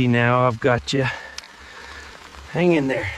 Now I've got you. Hang in there.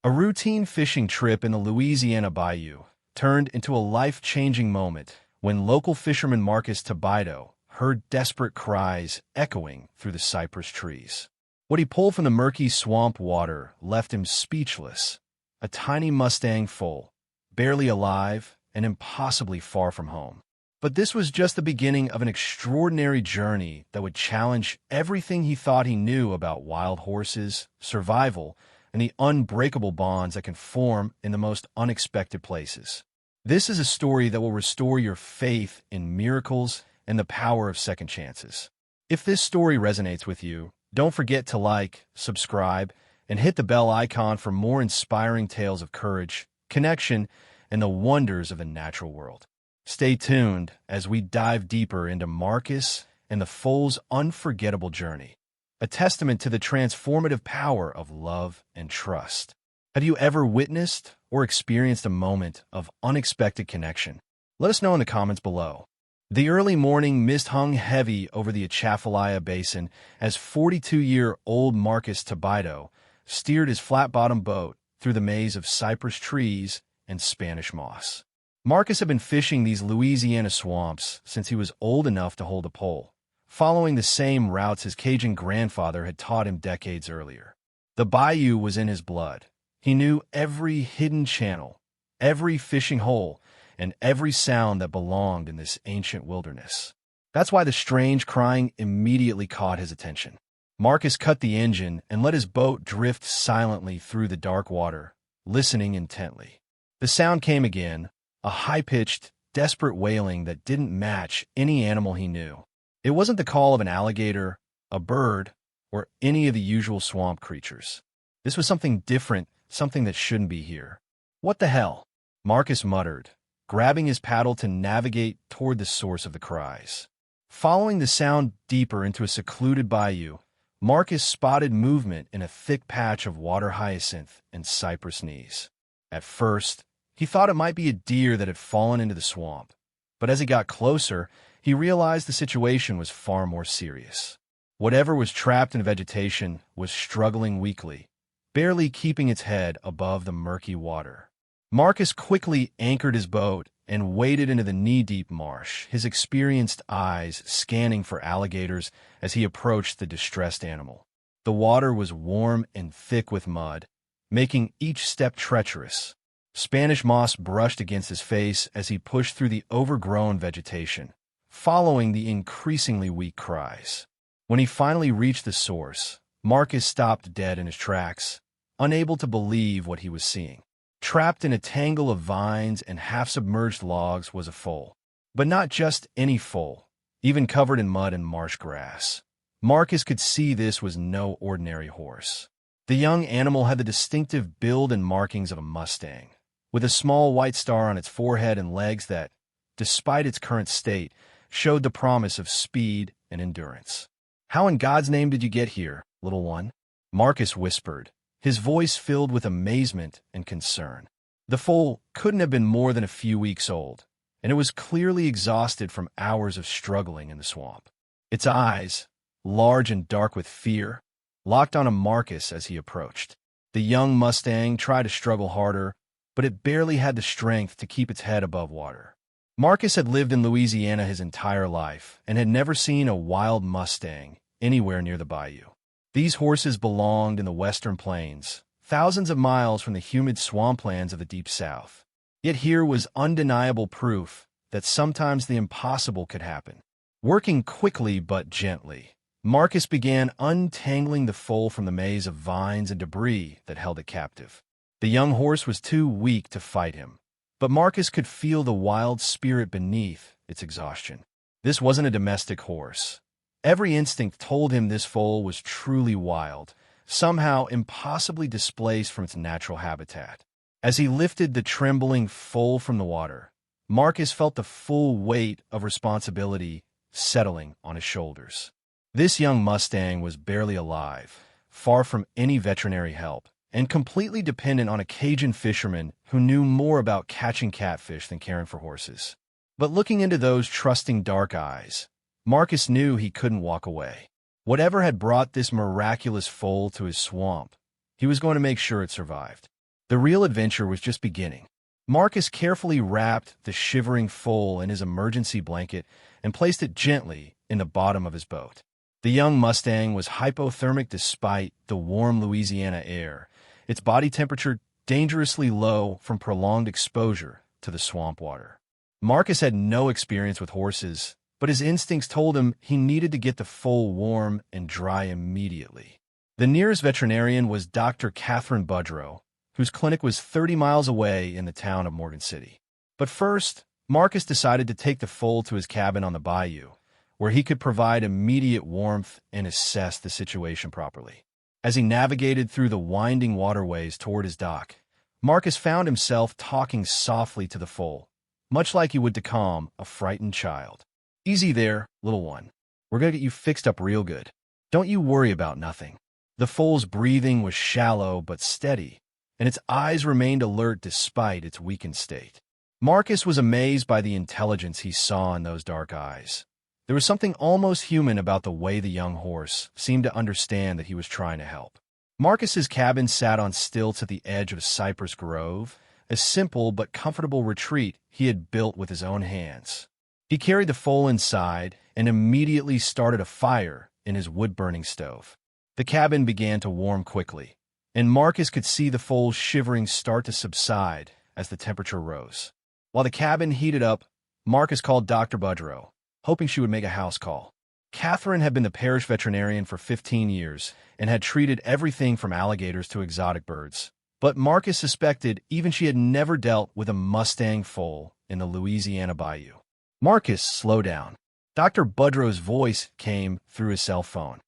A routine fishing trip in the Louisiana bayou turned into a life-changing moment when local fisherman Marcus Tabido heard desperate cries echoing through the cypress trees. What he pulled from the murky swamp water left him speechless. A tiny Mustang foal, barely alive and impossibly far from home. But this was just the beginning of an extraordinary journey that would challenge everything he thought he knew about wild horses, survival, and the unbreakable bonds that can form in the most unexpected places. This is a story that will restore your faith in miracles and the power of second chances. If this story resonates with you, don't forget to like, subscribe, and hit the bell icon for more inspiring tales of courage, connection, and the wonders of the natural world. Stay tuned as we dive deeper into Marcus and the foal's unforgettable journey, a testament to the transformative power of love and trust. Have you ever witnessed or experienced a moment of unexpected connection? Let us know in the comments below. The early morning mist hung heavy over the Atchafalaya Basin as 42-year-old Marcus Tabido steered his flat-bottomed boat through the maze of cypress trees and Spanish moss. Marcus had been fishing these Louisiana swamps since he was old enough to hold a pole, following the same routes his Cajun grandfather had taught him decades earlier. The bayou was in his blood. He knew every hidden channel, every fishing hole, and every sound that belonged in this ancient wilderness. That's why the strange crying immediately caught his attention. Marcus cut the engine and let his boat drift silently through the dark water, listening intently. The sound came again, a high-pitched, desperate wailing that didn't match any animal he knew. It wasn't the call of an alligator, a bird, or any of the usual swamp creatures. This was something different, something that shouldn't be here. "What the hell?" Marcus muttered, grabbing his paddle to navigate toward the source of the cries. Following the sound deeper into a secluded bayou, Marcus spotted movement in a thick patch of water hyacinth and cypress knees. At first, he thought it might be a deer that had fallen into the swamp, but as he got closer, he realized the situation was far more serious. Whatever was trapped in vegetation was struggling weakly, barely keeping its head above the murky water. Marcus quickly anchored his boat and waded into the knee-deep marsh, his experienced eyes scanning for alligators as he approached the distressed animal. The water was warm and thick with mud, making each step treacherous. Spanish moss brushed against his face as he pushed through the overgrown vegetation, following the increasingly weak cries. When he finally reached the source, Marcus stopped dead in his tracks, unable to believe what he was seeing. Trapped in a tangle of vines and half-submerged logs was a foal. But not just any foal, even covered in mud and marsh grass. Marcus could see this was no ordinary horse. The young animal had the distinctive build and markings of a Mustang, with a small white star on its forehead and legs that, despite its current state, showed the promise of speed and endurance. "How in God's name did you get here, little one?" Marcus whispered, his voice filled with amazement and concern. The foal couldn't have been more than a few weeks old, and it was clearly exhausted from hours of struggling in the swamp. Its eyes, large and dark with fear, locked onto Marcus as he approached. The young Mustang tried to struggle harder, but it barely had the strength to keep its head above water. Marcus had lived in Louisiana his entire life and had never seen a wild Mustang anywhere near the bayou. These horses belonged in the western plains, thousands of miles from the humid swamplands of the Deep South. Yet here was undeniable proof that sometimes the impossible could happen. Working quickly but gently, Marcus began untangling the foal from the maze of vines and debris that held it captive. The young horse was too weak to fight him, but Marcus could feel the wild spirit beneath its exhaustion. This wasn't a domestic horse. Every instinct told him this foal was truly wild, somehow impossibly displaced from its natural habitat. As he lifted the trembling foal from the water, Marcus felt the full weight of responsibility settling on his shoulders. This young Mustang was barely alive, far from any veterinary help, and completely dependent on a Cajun fisherman who knew more about catching catfish than caring for horses. But looking into those trusting dark eyes, Marcus knew he couldn't walk away. Whatever had brought this miraculous foal to his swamp, he was going to make sure it survived. The real adventure was just beginning. Marcus carefully wrapped the shivering foal in his emergency blanket and placed it gently in the bottom of his boat. The young Mustang was hypothermic despite the warm Louisiana air, its body temperature dangerously low from prolonged exposure to the swamp water. Marcus had no experience with horses, but his instincts told him he needed to get the foal warm and dry immediately. The nearest veterinarian was Dr. Catherine Budrow, whose clinic was 30 miles away in the town of Morgan City. But first, Marcus decided to take the foal to his cabin on the bayou, where he could provide immediate warmth and assess the situation properly. As he navigated through the winding waterways toward his dock, Marcus found himself talking softly to the foal, much like he would to calm a frightened child. "Easy there, little one. We're going to get you fixed up real good. Don't you worry about nothing." The foal's breathing was shallow but steady, and its eyes remained alert despite its weakened state. Marcus was amazed by the intelligence he saw in those dark eyes. There was something almost human about the way the young horse seemed to understand that he was trying to help. Marcus's cabin sat on stilts at the edge of a cypress grove, a simple but comfortable retreat he had built with his own hands. He carried the foal inside and immediately started a fire in his wood-burning stove. The cabin began to warm quickly, and Marcus could see the foal's shivering start to subside as the temperature rose. While the cabin heated up, Marcus called Dr. Budrow, hoping she would make a house call. Catherine had been the parish veterinarian for 15 years and had treated everything from alligators to exotic birds. But Marcus suspected even she had never dealt with a Mustang foal in the Louisiana bayou. "Marcus, slow down." Dr. Budrow's voice came through his cell phone.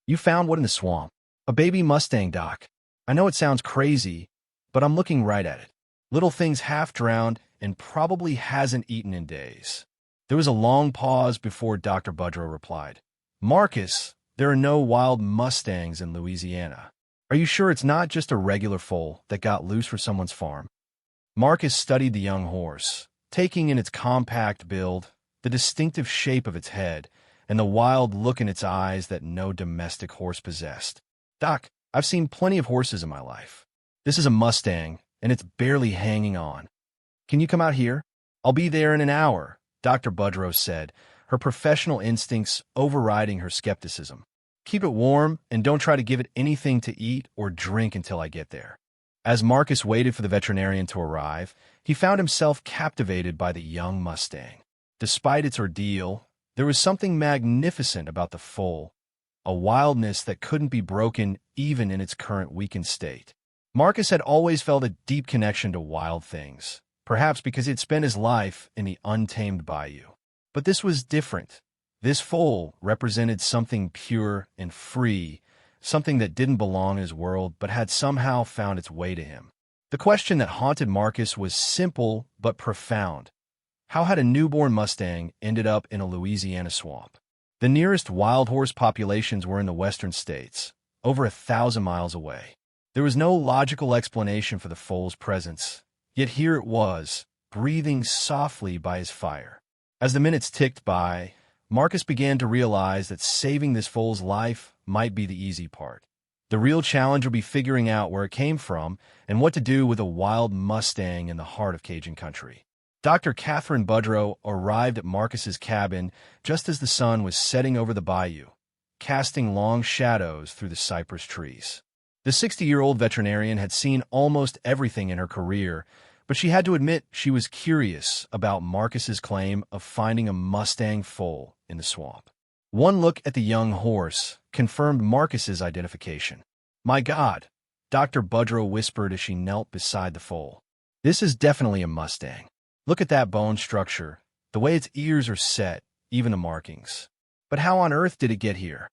"You found what in the swamp?" "A baby Mustang, Doc. I know it sounds crazy, but I'm looking right at it. Little thing's half drowned and probably hasn't eaten in days." There was a long pause before Dr. Budrow replied. "Marcus, there are no wild Mustangs in Louisiana. Are you sure it's not just a regular foal that got loose for someone's farm?" Marcus studied the young horse, taking in its compact build, the distinctive shape of its head, and the wild look in its eyes that no domestic horse possessed. "Doc, I've seen plenty of horses in my life. This is a Mustang, and it's barely hanging on. Can you come out here? I'll be there in an hour," Dr. Budrow said, her professional instincts overriding her skepticism. "Keep it warm and don't try to give it anything to eat or drink until I get there." As Marcus waited for the veterinarian to arrive, he found himself captivated by the young Mustang. Despite its ordeal, there was something magnificent about the foal, a wildness that couldn't be broken even in its current weakened state. Marcus had always felt a deep connection to wild things, perhaps because he had spent his life in the untamed bayou. But this was different. This foal represented something pure and free, something that didn't belong in his world but had somehow found its way to him. The question that haunted Marcus was simple but profound. How had a newborn Mustang ended up in a Louisiana swamp? The nearest wild horse populations were in the western states, over 1,000 miles away. There was no logical explanation for the foal's presence, yet here it was, breathing softly by his fire. As the minutes ticked by, Marcus began to realize that saving this foal's life might be the easy part. The real challenge would be figuring out where it came from and what to do with a wild Mustang in the heart of Cajun country. Dr. Catherine Budrow arrived at Marcus's cabin just as the sun was setting over the bayou, casting long shadows through the cypress trees. The 60-year-old veterinarian had seen almost everything in her career, but she had to admit she was curious about Marcus's claim of finding a Mustang foal in the swamp. One look at the young horse confirmed Marcus's identification. "My God," Dr. Budrow whispered as she knelt beside the foal. "This is definitely a Mustang. Look at that bone structure, the way its ears are set, even the markings. But how on earth did it get here?"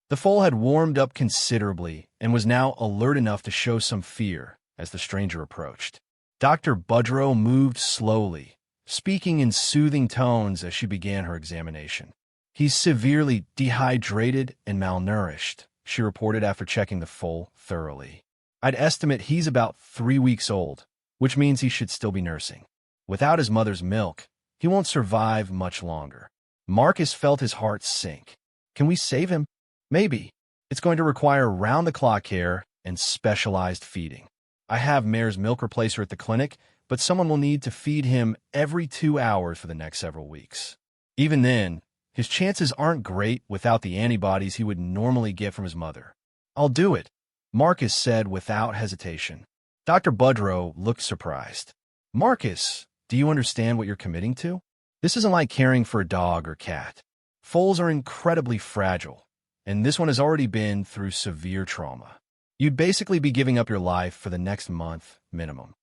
The foal had warmed up considerably and was now alert enough to show some fear as the stranger approached. Dr. Budrow moved slowly, speaking in soothing tones as she began her examination. "He's severely dehydrated and malnourished," she reported after checking the foal thoroughly. "I'd estimate he's about 3 weeks old, which means he should still be nursing. Without his mother's milk, He won't survive much longer. Marcus felt his heart sink. Can we save him? Maybe. It's going to require round-the-clock care and specialized feeding. I have mare's milk replacer at the clinic, but someone will need to feed him every 2 hours for the next several weeks. Even then, his chances aren't great without the antibodies he would normally get from his mother. I'll do it, Marcus said without hesitation. Dr. Budrow looked surprised. Marcus, do you understand what you're committing to? This isn't like caring for a dog or cat. Foals are incredibly fragile, and this one has already been through severe trauma. You'd basically be giving up your life for the next month, minimum.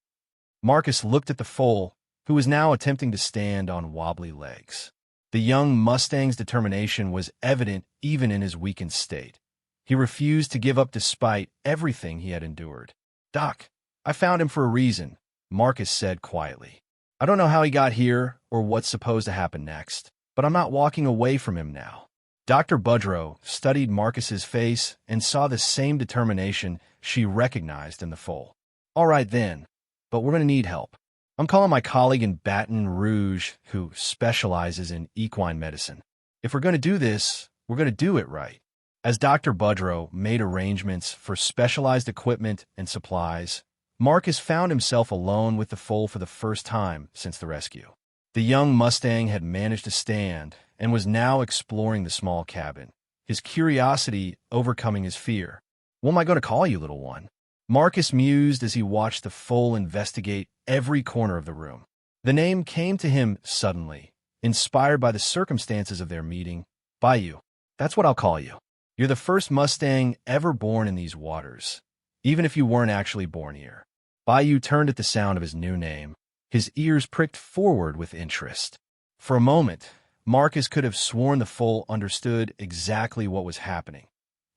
Marcus looked at the foal, who was now attempting to stand on wobbly legs. The young Mustang's determination was evident even in his weakened state. He refused to give up despite everything he had endured. Doc, I found him for a reason, Marcus said quietly. I don't know how he got here or what's supposed to happen next, but I'm not walking away from him now. Dr. Budrow studied Marcus's face and saw the same determination she recognized in the foal. All right then, but we're going to need help. I'm calling my colleague in Baton Rouge who specializes in equine medicine. If we're going to do this, we're going to do it right. As Dr. Budrow made arrangements for specialized equipment and supplies, Marcus found himself alone with the foal for the first time since the rescue. The young Mustang had managed to stand and was now exploring the small cabin, his curiosity overcoming his fear. What am I going to call you, little one? Marcus mused as he watched the foal investigate every corner of the room. The name came to him suddenly, inspired by the circumstances of their meeting. Bayou. That's what I'll call you. You're the first Mustang ever born in these waters, even if you weren't actually born here. Bayou turned at the sound of his new name, his ears pricked forward with interest. For a moment, Marcus could have sworn the foal understood exactly what was happening,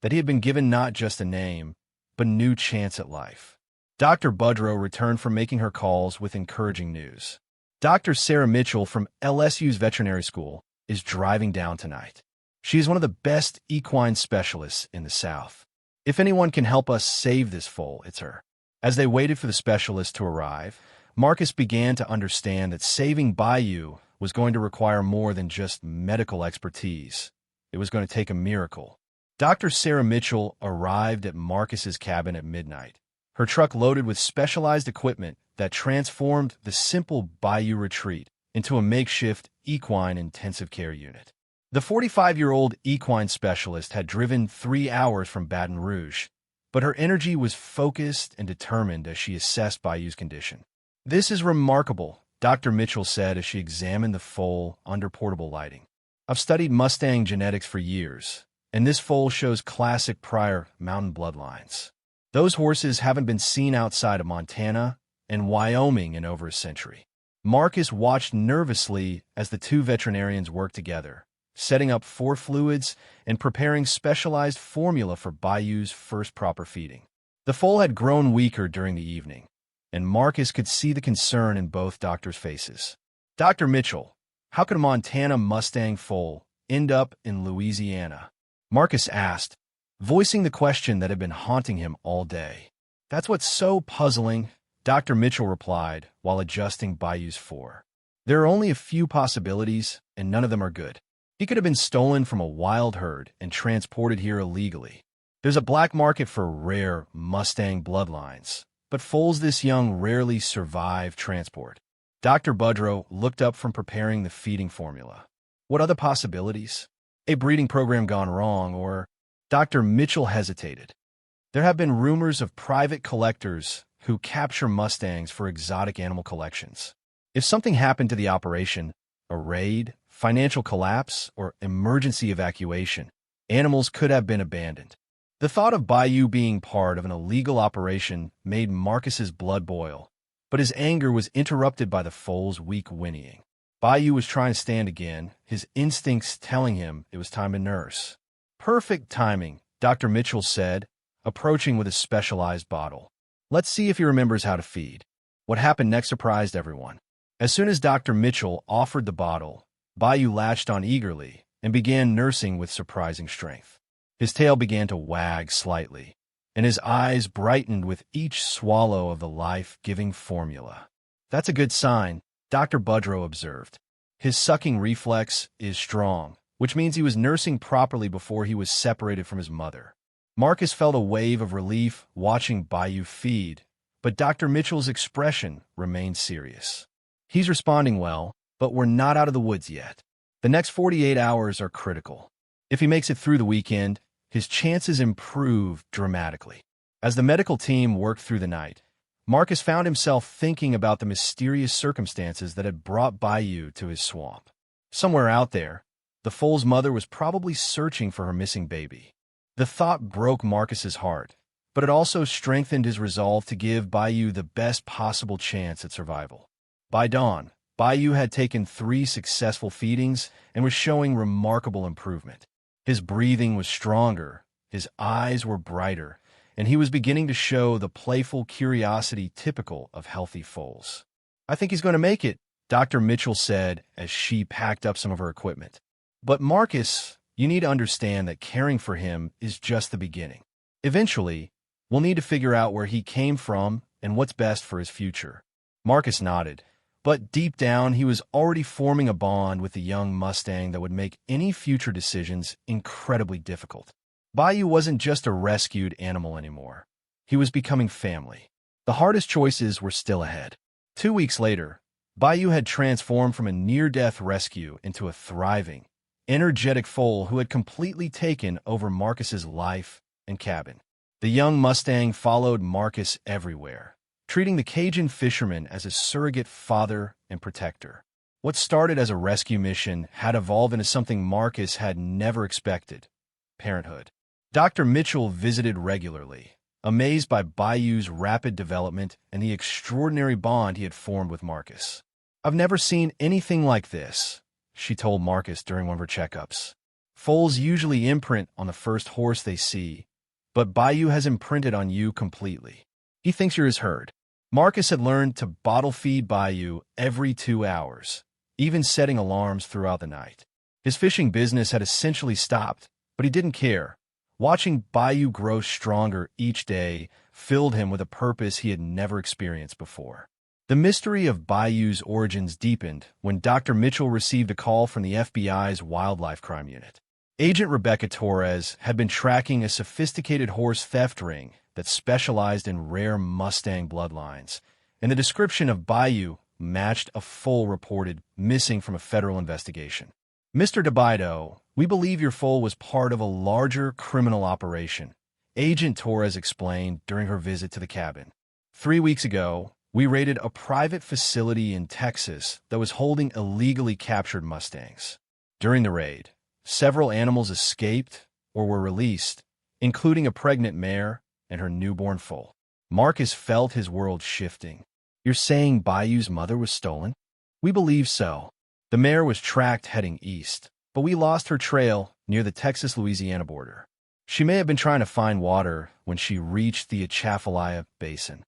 that he had been given not just a name, but a new chance at life. Dr. Budrow returned from making her calls with encouraging news. Dr. Sarah Mitchell from LSU's veterinary school is driving down tonight. She is one of the best equine specialists in the South. If anyone can help us save this foal, it's her. As they waited for the specialist to arrive, Marcus began to understand that saving Bayou was going to require more than just medical expertise. It was going to take a miracle. Dr. Sarah Mitchell arrived at Marcus's cabin at midnight, her truck loaded with specialized equipment that transformed the simple Bayou retreat into a makeshift equine intensive care unit. The 45-year-old equine specialist had driven 3 hours from Baton Rouge, but her energy was focused and determined as she assessed Bayou's condition. This is remarkable, Dr. Mitchell said as she examined the foal under portable lighting. I've studied Mustang genetics for years, and this foal shows classic prior mountain bloodlines. Those horses haven't been seen outside of Montana and Wyoming in over a century. Marcus watched nervously as the two veterinarians worked together, setting up 4 fluids and preparing specialized formula for Bayou's first proper feeding. The foal had grown weaker during the evening, and Marcus could see the concern in both doctors' faces. Dr. Mitchell, how could a Montana Mustang foal end up in Louisiana? Marcus asked, voicing the question that had been haunting him all day. That's what's so puzzling, Dr. Mitchell replied while adjusting Bayou's 4. There are only a few possibilities, and none of them are good. He could have been stolen from a wild herd and transported here illegally. There's a black market for rare Mustang bloodlines, but foals this young rarely survive transport. Dr. Budrow looked up from preparing the feeding formula. What other possibilities? A breeding program gone wrong, or... Dr. Mitchell hesitated. There have been rumors of private collectors who capture Mustangs for exotic animal collections. If something happened to the operation, a raid, financial collapse, or emergency evacuation, animals could have been abandoned. The thought of Bayou being part of an illegal operation made Marcus's blood boil, but his anger was interrupted by the foal's weak whinnying. Bayou was trying to stand again, his instincts telling him it was time to nurse. Perfect timing, Dr. Mitchell said, approaching with a specialized bottle. Let's see if he remembers how to feed. What happened next surprised everyone. As soon as Dr. Mitchell offered the bottle, Bayou latched on eagerly and began nursing with surprising strength. His tail began to wag slightly, and his eyes brightened with each swallow of the life-giving formula. That's a good sign, Dr. Budrow observed. His sucking reflex is strong, which means he was nursing properly before he was separated from his mother. Marcus felt a wave of relief watching Bayou feed, but Dr. Mitchell's expression remained serious. He's responding well, but we're not out of the woods yet. The next 48 hours are critical. If he makes it through the weekend, his chances improve dramatically. As the medical team worked through the night, Marcus found himself thinking about the mysterious circumstances that had brought Bayou to his swamp. Somewhere out there, the foal's mother was probably searching for her missing baby. The thought broke Marcus's heart, but it also strengthened his resolve to give Bayou the best possible chance at survival. By dawn, Bayou had taken 3 successful feedings and was showing remarkable improvement. His breathing was stronger, his eyes were brighter, and he was beginning to show the playful curiosity typical of healthy foals. "I think he's going to make it," Dr. Mitchell said as she packed up some of her equipment. "But Marcus, you need to understand that caring for him is just the beginning. Eventually, we'll need to figure out where he came from and what's best for his future." Marcus nodded, but deep down he was already forming a bond with the young Mustang that would make any future decisions incredibly difficult. Bayou wasn't just a rescued animal anymore. He was becoming family. The hardest choices were still ahead. 2 weeks later, Bayou had transformed from a near-death rescue into a thriving, energetic foal who had completely taken over Marcus's life and cabin. The young Mustang followed Marcus everywhere, treating the Cajun fisherman as a surrogate father and protector. What started as a rescue mission had evolved into something Marcus had never expected: parenthood. Dr. Mitchell visited regularly, amazed by Bayou's rapid development and the extraordinary bond he had formed with Marcus. "I've never seen anything like this," she told Marcus during one of her checkups. "Foals usually imprint on the first horse they see, but Bayou has imprinted on you completely. He thinks you're his herd." Marcus had learned to bottle feed Bayou every 2 hours, even setting alarms throughout the night. His fishing business had essentially stopped, but he didn't care. Watching Bayou grow stronger each day filled him with a purpose he had never experienced before. The mystery of Bayou's origins deepened when Dr. Mitchell received a call from the FBI's Wildlife Crime Unit. Agent Rebecca Torres had been tracking a sophisticated horse theft ring that specialized in rare Mustang bloodlines, and the description of Bayou matched a foal reported missing from a federal investigation. "Mr. DeBido, we believe your foal was part of a larger criminal operation," Agent Torres explained during her visit to the cabin. 3 weeks ago, we raided a private facility in Texas that was holding illegally captured Mustangs. During the raid, several animals escaped or were released, including a pregnant mare and her newborn foal. Marcus felt his world shifting. "You're saying Bayou's mother was stolen?" "We believe so. The mare was tracked heading east, but we lost her trail near the Texas-Louisiana border. She may have been trying to find water when she reached the Atchafalaya Basin."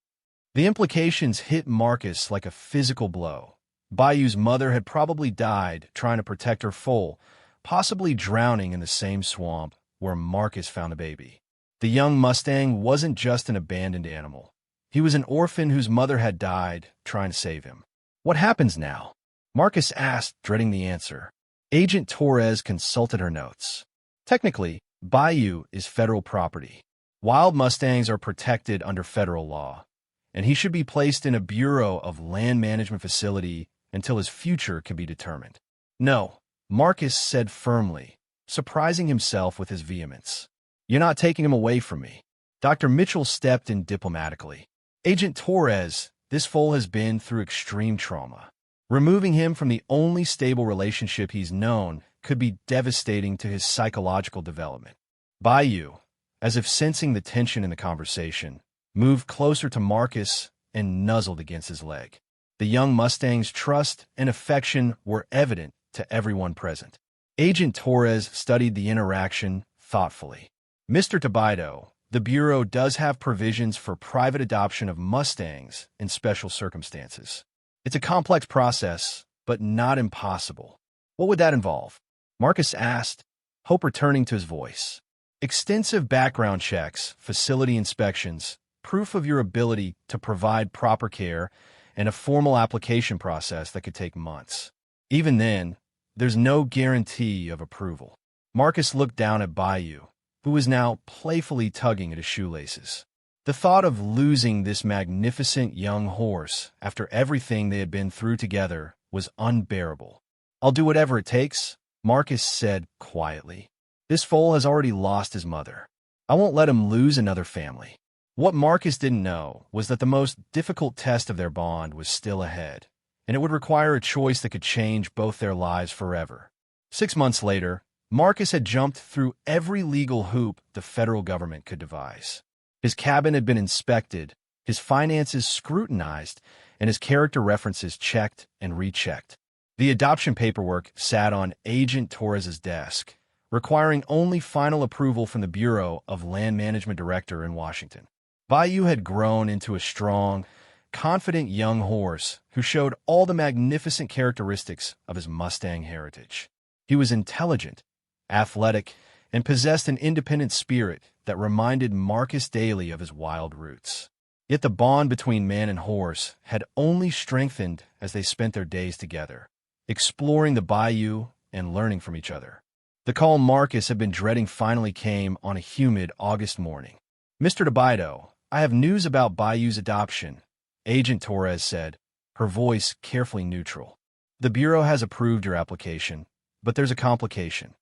The implications hit Marcus like a physical blow. Bayou's mother had probably died trying to protect her foal, possibly drowning in the same swamp where Marcus found the baby. The young Mustang wasn't just an abandoned animal. He was an orphan whose mother had died trying to save him. "What happens now?" Marcus asked, dreading the answer. Agent Torres consulted her notes. "Technically, Bayou is federal property. Wild Mustangs are protected under federal law, and he should be placed in a Bureau of Land Management facility until his future can be determined." "No," Marcus said firmly, surprising himself with his vehemence. "You're not taking him away from me." Dr. Mitchell stepped in diplomatically. "Agent Torres, this foal has been through extreme trauma. Removing him from the only stable relationship he's known could be devastating to his psychological development." Bayou, as if sensing the tension in the conversation, moved closer to Marcus and nuzzled against his leg. The young Mustang's trust and affection were evident to everyone present. Agent Torres studied the interaction thoughtfully. "Mr. DeBido, the Bureau does have provisions for private adoption of Mustangs in special circumstances. It's a complex process, but not impossible." "What would that involve?" Marcus asked, hope returning to his voice. "Extensive background checks, facility inspections, proof of your ability to provide proper care, and a formal application process that could take months. Even then, there's no guarantee of approval. Marcus looked down at Bayou, who was now playfully tugging at his shoelaces. The thought of losing this magnificent young horse after everything they had been through together was unbearable. "I'll do whatever it takes," Marcus said quietly. "This foal has already lost his mother. I won't let him lose another family." What Marcus didn't know was that the most difficult test of their bond was still ahead, and it would require a choice that could change both their lives forever. 6 months later, Marcus had jumped through every legal hoop the federal government could devise. His cabin had been inspected, his finances scrutinized, and his character references checked and rechecked. The adoption paperwork sat on Agent Torres's desk, requiring only final approval from the Bureau of Land Management Director in Washington. Bayou had grown into a strong, confident young horse who showed all the magnificent characteristics of his Mustang heritage. He was intelligent, athletic, and possessed an independent spirit that reminded Marcus daily of his wild roots. Yet the bond between man and horse had only strengthened as they spent their days together, exploring the bayou and learning from each other. The call Marcus had been dreading finally came on a humid August morning. "Mr. DeBido, I have news about Bayou's adoption," Agent Torres said, her voice carefully neutral. "The Bureau has approved your application, but there's a complication."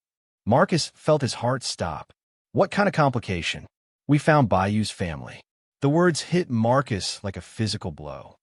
Marcus felt his heart stop. "What kind of complication?" "We found Bayou's family." The words hit Marcus like a physical blow.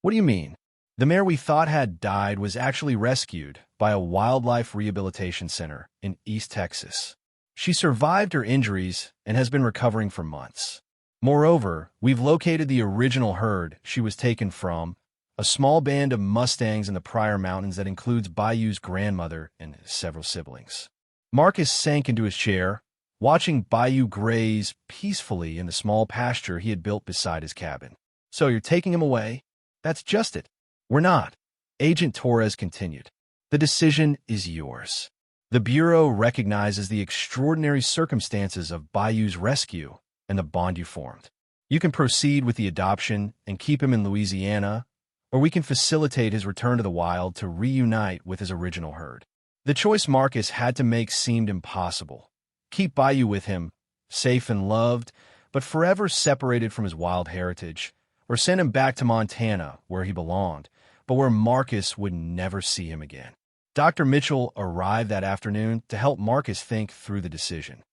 "What do you mean?" "The mare we thought had died was actually rescued by a wildlife rehabilitation center in East Texas. She survived her injuries and has been recovering for months. Moreover, we've located the original herd she was taken from, a small band of Mustangs in the Pryor Mountains that includes Bayou's grandmother and several siblings." Marcus sank into his chair, watching Bayou graze peacefully in the small pasture he had built beside his cabin. "So you're taking him away?" "That's just it." "We're not," Agent Torres continued. "The decision is yours. The Bureau recognizes the extraordinary circumstances of Bayou's rescue and the bond you formed. You can proceed with the adoption and keep him in Louisiana, or we can facilitate his return to the wild to reunite with his original herd." The choice Marcus had to make seemed impossible. Keep Bayou with him, safe and loved, but forever separated from his wild heritage, or send him back to Montana, where he belonged, but where Marcus would never see him again. Dr. Mitchell arrived that afternoon to help Marcus think through the decision.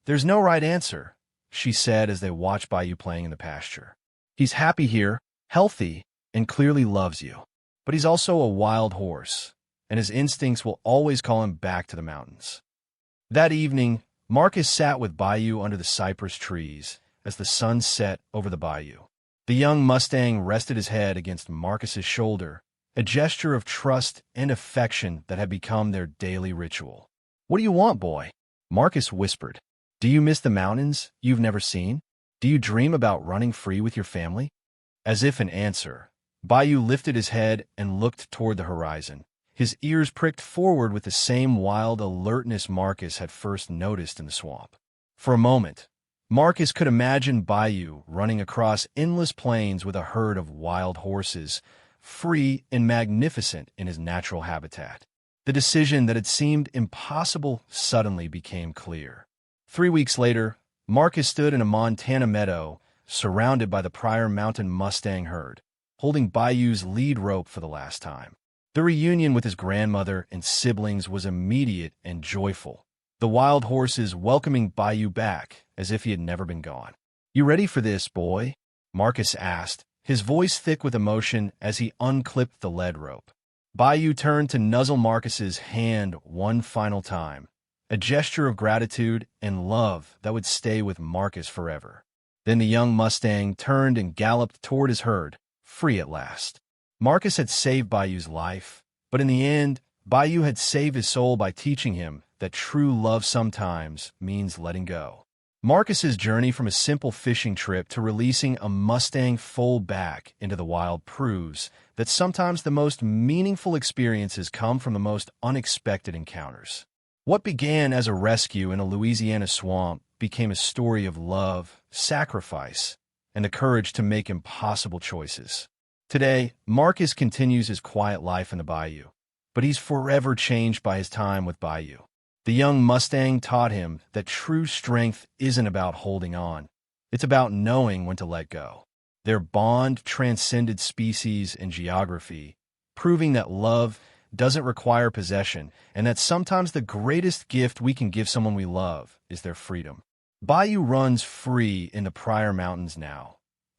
"There's no right answer," she said as they watched Bayou playing in the pasture. "He's happy here, healthy, and clearly loves you. But he's also a wild horse, and his instincts will always call him back to the mountains." That evening, Marcus sat with Bayou under the cypress trees as the sun set over the bayou. The young Mustang rested his head against Marcus's shoulder, a gesture of trust and affection that had become their daily ritual. "What do you want, boy?" Marcus whispered. "Do you miss the mountains you've never seen? Do you dream about running free with your family?" As if in answer, Bayou lifted his head and looked toward the horizon, his ears pricked forward with the same wild alertness Marcus had first noticed in the swamp. For a moment, Marcus could imagine Bayou running across endless plains with a herd of wild horses, free and magnificent in his natural habitat. The decision that had seemed impossible suddenly became clear. 3 weeks later, Marcus stood in a Montana meadow, surrounded by the Pryor Mountain Mustang herd, holding Bayou's lead rope for the last time. The reunion with his grandmother and siblings was immediate and joyful, the wild horses welcoming Bayou back as if he had never been gone. "You ready for this, boy?" Marcus asked, his voice thick with emotion as he unclipped the lead rope. Bayou turned to nuzzle Marcus's hand one final time, a gesture of gratitude and love that would stay with Marcus forever. Then the young Mustang turned and galloped toward his herd, free at last. Marcus had saved Bayou's life, but in the end, Bayou had saved his soul by teaching him that true love sometimes means letting go. Marcus's journey from a simple fishing trip to releasing a Mustang foal back into the wild proves that sometimes the most meaningful experiences come from the most unexpected encounters. What began as a rescue in a Louisiana swamp became a story of love, sacrifice, and the courage to make impossible choices. Today, Marcus continues his quiet life in the bayou, but he's forever changed by his time with Bayou. The young Mustang taught him that true strength isn't about holding on. It's about knowing when to let go. Their bond transcended species and geography, proving that love doesn't require possession and that sometimes the greatest gift we can give someone we love is their freedom. Bayou runs free in the Pryor Mountains now,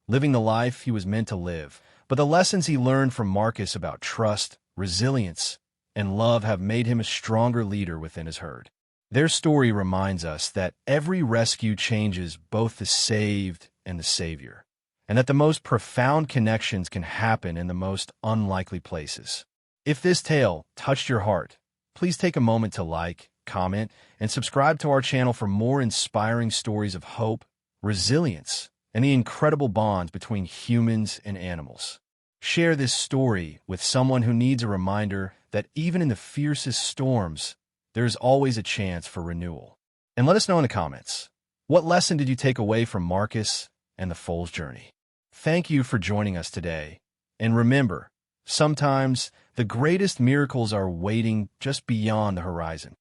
living the life he was meant to live, but the lessons he learned from Marcus about trust, resilience, and love have made him a stronger leader within his herd. Their story reminds us that every rescue changes both the saved and the savior, and that the most profound connections can happen in the most unlikely places. If this tale touched your heart, please take a moment to like, comment, and subscribe to our channel for more inspiring stories of hope, resilience, and the incredible bonds between humans and animals. Share this story with someone who needs a reminder that even in the fiercest storms, there's always a chance for renewal. And let us know in the comments, what lesson did you take away from Marcus and the Foal's journey? Thank you for joining us today. And remember, sometimes the greatest miracles are waiting just beyond the horizon.